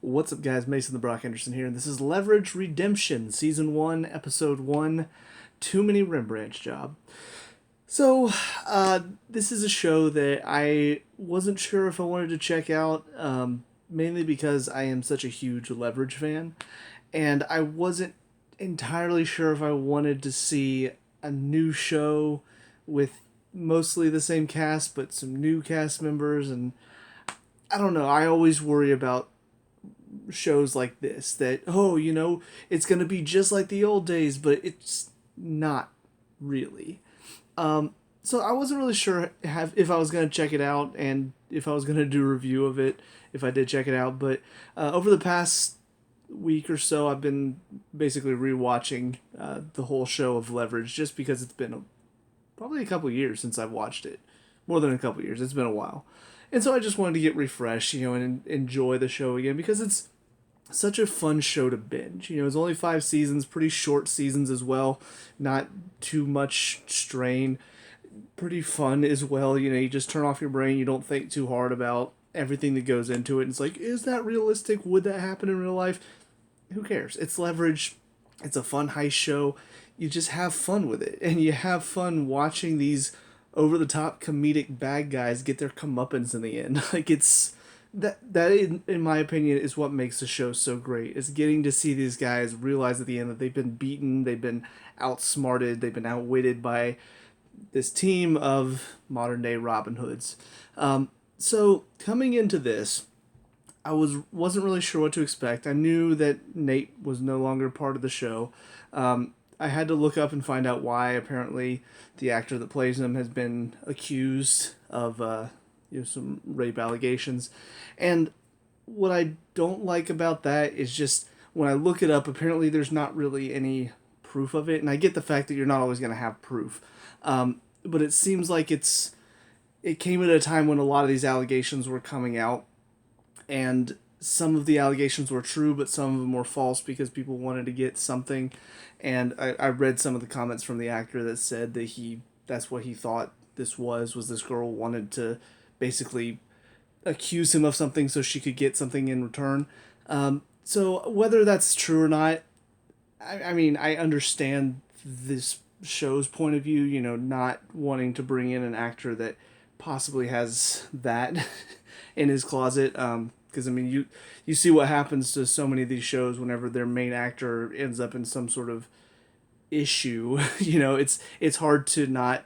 What's up, guys? Mason the Brock Henderson here, and this is Leverage Redemption, Season 1, Episode 1, Too Many Rembrandts Job. So, this is a show that I wasn't sure if I wanted to check out, mainly because I am such a huge Leverage fan, and I wasn't entirely sure if I wanted to see a new show with mostly the same cast, but some new cast members, and I don't know, I always worry about shows like this that it's going to be just like the old days, but it's not really. So I wasn't really sure if I was going to check it out and if I was going to do a review of it if I did check it out. But over the past week or so, I've been basically rewatching the whole show of Leverage just because it's been probably a couple years since I've watched it. More than a couple years. It's been a while. And so I just wanted to get refreshed, and enjoy the show again because it's such a fun show to binge. It's only 5 seasons, pretty short seasons as well, not too much strain, pretty fun as well. You just turn off your brain, you don't think too hard about everything that goes into it. It's like, is that realistic? Would that happen in real life? Who cares? It's Leverage. It's a fun heist show. You just have fun with it, and you have fun watching these over the top comedic bad guys get their comeuppance in the end. Like that in my opinion is what makes the show so great. Is getting to see these guys realize at the end that they've been beaten, they've been outsmarted, they've been outwitted by this team of modern day Robin Hoods. So coming into this, I wasn't really sure what to expect. I knew that Nate was no longer part of the show. I had to look up and find out why. Apparently, the actor that plays him has been accused of some rape allegations, and what I don't like about that is just when I look it up. Apparently, there's not really any proof of it, and I get the fact that you're not always going to have proof, but it seems like it came at a time when a lot of these allegations were coming out, and some of the allegations were true, but some of them were false because people wanted to get something. And I read some of the comments from the actor that said that that's what he thought this was this girl wanted to basically accuse him of something so she could get something in return. So whether that's true or not, I mean, I understand this show's point of view, not wanting to bring in an actor that possibly has that in his closet. Because I mean, you see what happens to so many of these shows whenever their main actor ends up in some sort of issue. It's hard to not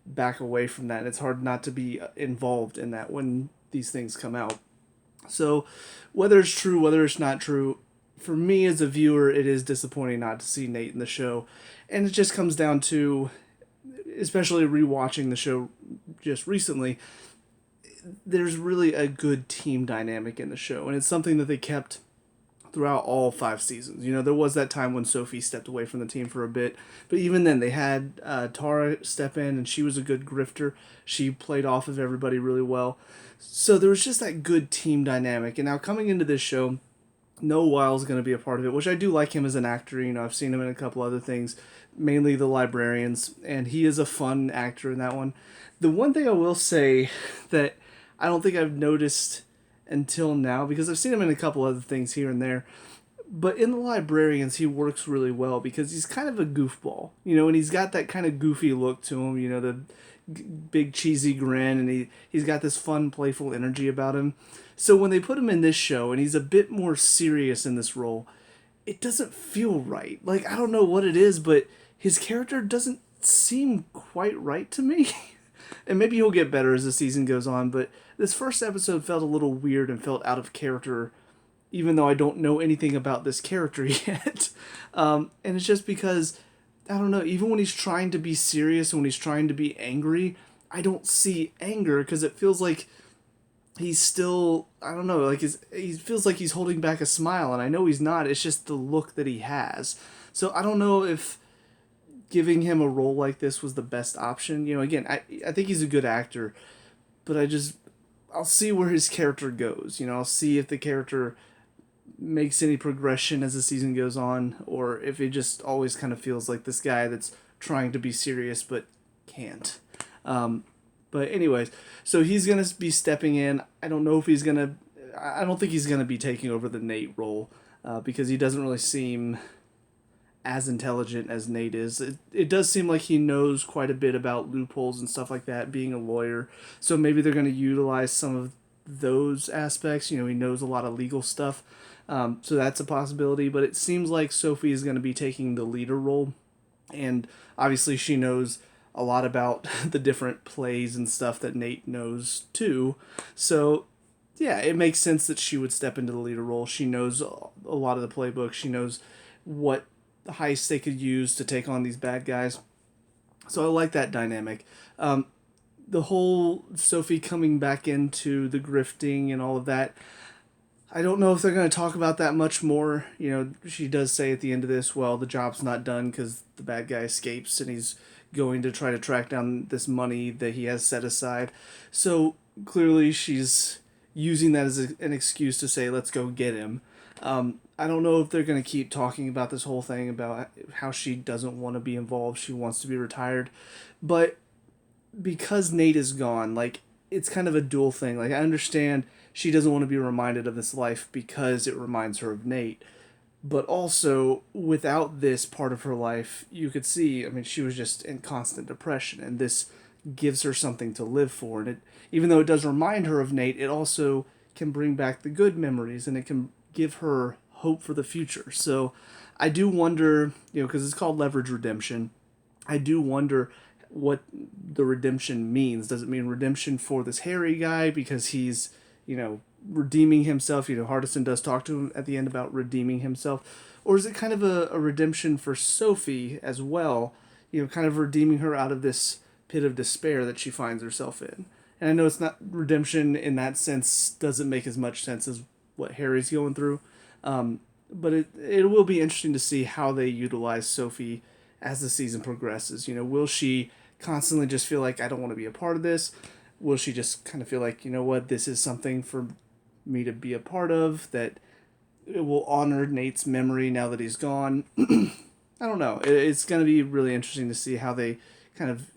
back away from that. It's hard not to be involved in that when these things come out. So whether it's true, whether it's not true, for me as a viewer, it is disappointing not to see Nate in the show, and it just comes down to, especially rewatching the show just recently, there's really a good team dynamic in the show, and it's something that they kept throughout all 5 seasons. There was that time when Sophie stepped away from the team for a bit, but even then they had Tara step in, and she was a good grifter. She played off of everybody really well. So there was just that good team dynamic, and now coming into this show, Noah Wile's going to be a part of it, which I do like him as an actor. I've seen him in a couple other things, mainly The Librarians, and he is a fun actor in that one. The one thing I will say that I don't think I've noticed until now, because I've seen him in a couple other things here and there, but in The Librarians, he works really well because he's kind of a goofball, and he's got that kind of goofy look to him, the big cheesy grin, and he's got this fun, playful energy about him. So when they put him in this show, and he's a bit more serious in this role, it doesn't feel right. Like, I don't know what it is, but his character doesn't seem quite right to me. And maybe he'll get better as the season goes on, but this first episode felt a little weird and felt out of character, even though I don't know anything about this character yet. And it's just because, I don't know, even when he's trying to be serious and when he's trying to be angry, I don't see anger, because it feels like he's still, I don't know, like he feels like he's holding back a smile, and I know he's not. It's just the look that he has. So I don't know if giving him a role like this was the best option. Again, I think he's a good actor, but I'll see where his character goes. I'll see if the character makes any progression as the season goes on, or if it just always kind of feels like this guy that's trying to be serious but can't. But anyways, so he's going to be stepping in. I don't know if he's going to I don't think he's going to be taking over the Nate role because he doesn't really seem as intelligent as Nate is. It does seem like he knows quite a bit about loopholes and stuff like that, being a lawyer. So maybe they're going to utilize some of those aspects. He knows a lot of legal stuff. So that's a possibility. But it seems like Sophie is going to be taking the leader role. And obviously she knows a lot about the different plays and stuff that Nate knows too. So yeah, it makes sense that she would step into the leader role. She knows a lot of the playbook. She knows what heists they could use to take on these bad guys. So I like that dynamic. The whole Sophie coming back into the grifting and all of that, I don't know if they're going to talk about that much more. She does say at the end of this, well, the job's not done because the bad guy escapes and he's going to try to track down this money that he has set aside. So clearly she's using that as an excuse to say, let's go get him. I don't know if they're going to keep talking about this whole thing about how she doesn't want to be involved. She wants to be retired. But because Nate is gone, it's kind of a dual thing. I understand she doesn't want to be reminded of this life because it reminds her of Nate. But also, without this part of her life, you could see, she was just in constant depression, and this gives her something to live for. And even though it does remind her of Nate, it also can bring back the good memories, and it can give her hope for the future. So I do wonder, because it's called Leverage Redemption, I do wonder what the redemption means. Does it mean redemption for this Harry guy because he's, redeeming himself? Hardison does talk to him at the end about redeeming himself. Or is it kind of a redemption for Sophie as well, kind of redeeming her out of this pit of despair that she finds herself in? And I know it's not redemption in that sense, doesn't make as much sense as what Harry's going through. But it will be interesting to see how they utilize Sophie as the season progresses. Will she constantly just feel like, I don't want to be a part of this? Will she just kind of feel like, what, this is something for me to be a part of, that it will honor Nate's memory now that he's gone? I don't know. It's going to be really interesting to see how they kind of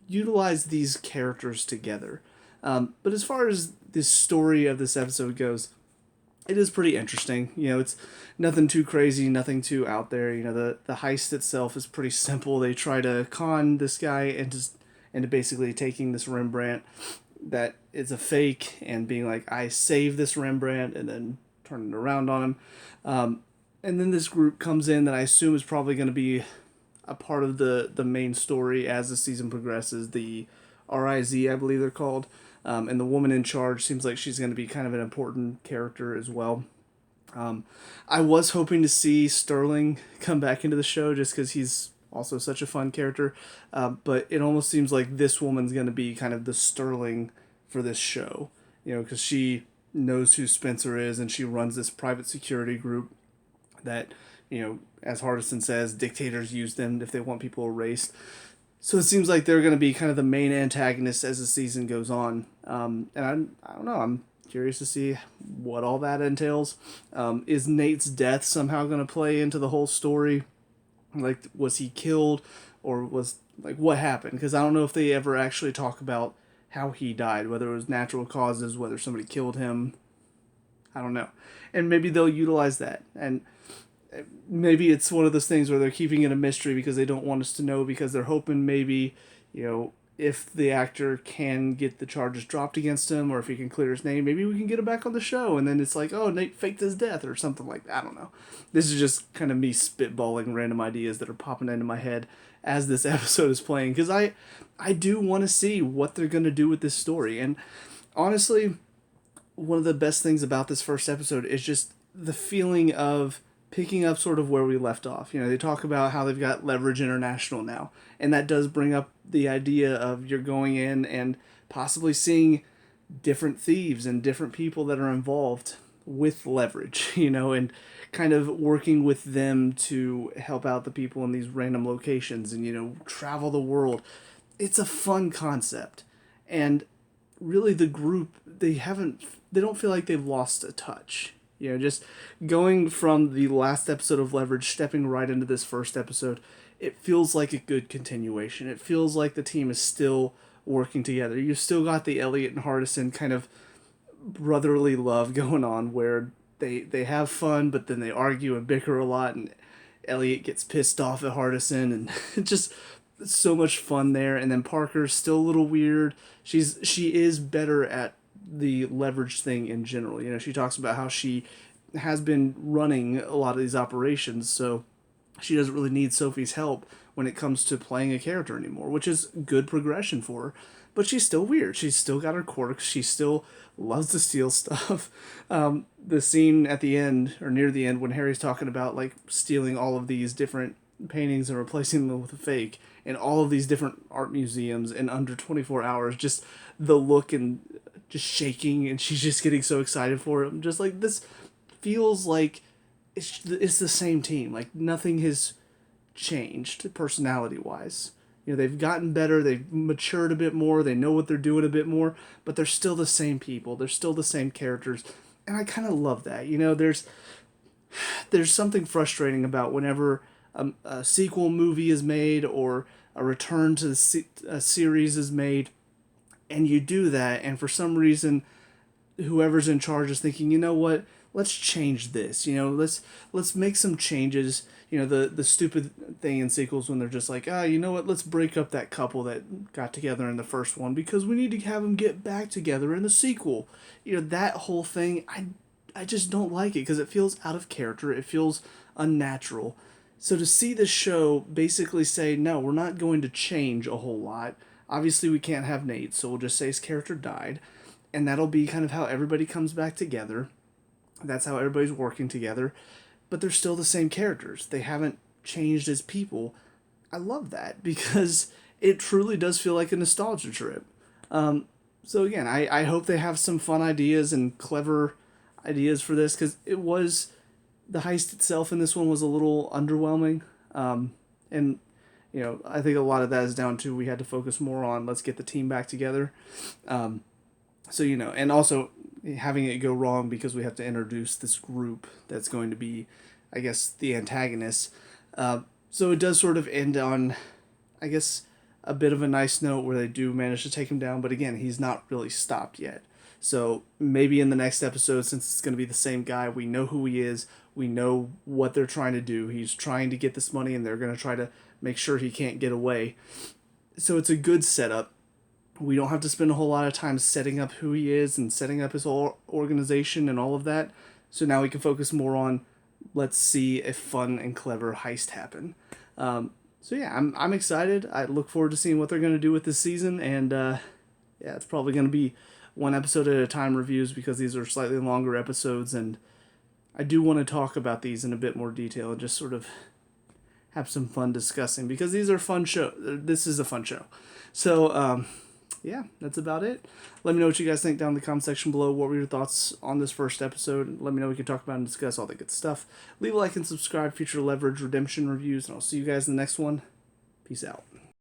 utilize these characters together. But as far as the story of this episode goes, it is pretty interesting. It's nothing too crazy, nothing too out there. The heist itself is pretty simple. They try to con this guy into basically taking this Rembrandt that is a fake and being like, I saved this Rembrandt, and then turning it around on him. And then this group comes in that I assume is probably going to be a part of the main story as the season progresses. The RIZ, I believe they're called. And the woman in charge seems like she's going to be kind of an important character as well. I was hoping to see Sterling come back into the show just because he's also such a fun character. But it almost seems like this woman's going to be kind of the Sterling for this show. Because she knows who Spencer is and she runs this private security group that, as Hardison says, dictators use them if they want people erased. So it seems like they're going to be kind of the main antagonists as the season goes on. And I don't know, I'm curious to see what all that entails. Is Nate's death somehow going to play into the whole story? Was he killed, or what happened? Because I don't know if they ever actually talk about how he died, whether it was natural causes, whether somebody killed him. I don't know. And maybe they'll utilize that. And maybe it's one of those things where they're keeping it a mystery because they don't want us to know, because they're hoping maybe, if the actor can get the charges dropped against him, or if he can clear his name, maybe we can get him back on the show. And then it's like, oh, Nate faked his death or something like that. I don't know. This is just kind of me spitballing random ideas that are popping into my head as this episode is playing, because I do want to see what they're going to do with this story. And honestly, one of the best things about this first episode is just the feeling of picking up sort of where we left off. They talk about how they've got Leverage International now, and that does bring up the idea of you're going in and possibly seeing different thieves and different people that are involved with Leverage, and kind of working with them to help out the people in these random locations and, travel the world. It's a fun concept. And really the group, they don't feel like they've lost a touch. Just going from the last episode of Leverage, stepping right into this first episode, it feels like a good continuation. It feels like the team is still working together. You've still got the Elliot and Hardison kind of brotherly love going on where they have fun, but then they argue and bicker a lot, and Elliot gets pissed off at Hardison, and just so much fun there. And then Parker's still a little weird. She is better at the leverage thing in general. She talks about how she has been running a lot of these operations, so she doesn't really need Sophie's help when it comes to playing a character anymore, which is good progression for her. But she's still weird. She's still got her quirks. She still loves to steal stuff. The scene at the end, or near the end, when Harry's talking about like stealing all of these different paintings and replacing them with a fake in all of these different art museums in under 24 hours, just the look and just shaking, and she's just getting so excited for it. I'm just like, this feels like it's the same team. Like, nothing has changed personality wise. They've gotten better, they've matured a bit more, they know what they're doing a bit more, but they're still the same people, they're still the same characters, and I kind of love that. There's something frustrating about whenever a sequel movie is made or a return to a series is made, and you do that, and for some reason whoever's in charge is thinking, you know what, let's change this. Let's make some changes. The stupid thing in sequels when they're just like, you know what, let's break up that couple that got together in the first one because we need to have them get back together in the sequel. That whole thing, I just don't like it because it feels out of character. It feels unnatural. So to see this show basically say, no, we're not going to change a whole lot. Obviously, we can't have Nate, so we'll just say his character died. And that'll be kind of how everybody comes back together. That's how everybody's working together. But they're still the same characters. They haven't changed as people. I love that because it truly does feel like a nostalgia trip. So again, I hope they have some fun ideas and clever ideas for this, because the heist itself in this one was a little underwhelming. And I think a lot of that is down to we had to focus more on let's get the team back together. And also having it go wrong because we have to introduce this group that's going to be, I guess, the antagonists. So it does sort of end on, I guess, a bit of a nice note where they do manage to take him down, but again, he's not really stopped yet. So maybe in the next episode, since it's going to be the same guy, we know who he is, we know what they're trying to do. He's trying to get this money, and they're going to try to make sure he can't get away. So it's a good setup. We don't have to spend a whole lot of time setting up who he is and setting up his whole organization and all of that. So now we can focus more on let's see a fun and clever heist happen. I'm excited. I look forward to seeing what they're going to do with this season. And it's probably going to be one episode at a time reviews because these are slightly longer episodes. And I do want to talk about these in a bit more detail and just sort of have some fun discussing because these are fun show. This is a fun show. So, that's about it. Let me know what you guys think down in the comment section below. What were your thoughts on this first episode? Let me know. We can talk about and discuss all the good stuff. Leave a like and subscribe. Future Leverage Redemption reviews, and I'll see you guys in the next one. Peace out.